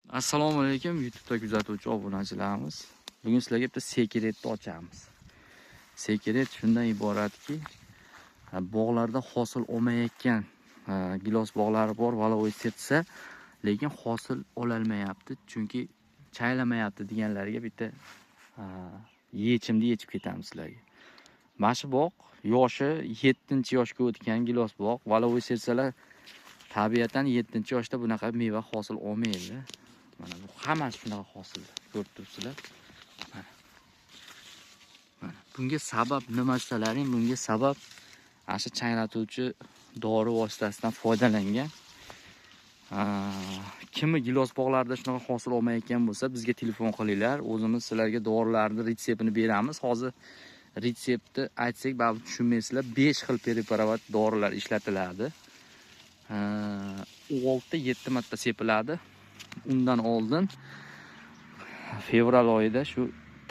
Assalomu alaykum YouTube'da kuzatuvchi obunachilarimiz. Bugun sizlarga bitta sekretni ochamiz. Sekret shundan iboratki, bog'larda hosil olmayotgan gilos bog'lari bor, valovoy setsa, lekin hosil ololmayapti, chunki chaylamayapti deganlarga bitta yechimni yechib ketamiz sizlarga. Mana shu bog' yoshi 7-yoshga o'tgan gilos bog', valovoy setsalar tabiatan 7-yoshda bunaqa meva hosil olmaydi. Mana bu hammasi shunaqa hosil ko'rib turibsizlar. Mana bunga sabab nima desalaring, bunga sabab asha changlatuvchi dori vositasidan foydalangan. Kimni gilos bog'larida shunaqa hosil olmayotgan bo'lsa, bizga telefon qilinglar. O'zimiz sizlarga dorilarni retseptini beramiz. Hozir retseptni aytsak, baribir tushunmaysizlar. 5 xil preparat dorilar ishlatiladi. 6-7 marta sepiladi. Undan oldin fevral oyida shu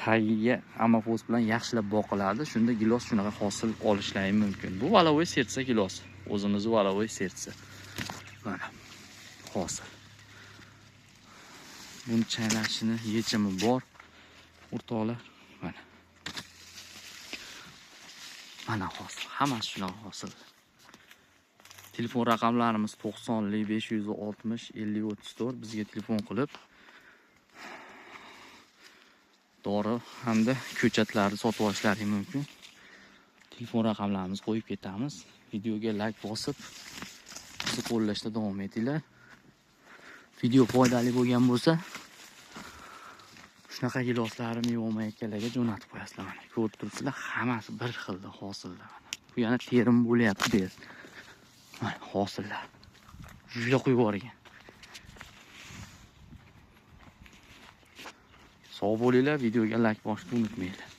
tagiga amafos bilan yaxshilab boqiladi. Shunda gilos shunaqa hosil olishlari mumkin. Bu valovoy sertsa gilos. O'zimizning valovoy sertsa. Mana hosil. Buni chaynashini yechimi bor. O'rtoqlar, mana. Mana hosil. Hammasi shunaqa hosil. Telefon raqamlarimiz 90 560 50 34. Bizga telefon qilib dori hamda ko'chatlarni sotib olishlaring mumkin. Telefon raqamlarimizni qo'yib ketamiz. Videoga like bosib, bizni qo'llashda davom etinglar. Video foydali bo'lgan bo'lsa, shunaqa giloslarni meva olmayotganlarga jo'natib qo'yasizlar. Mana ko'rib turibsizlar, hammasi bir xilda hosillar. Bu yana terim bo'lyapti. Mana hosillar. Juda qo'yib yuborgan. Sog' bo'linglar, videoga like bosishni unutmanglar.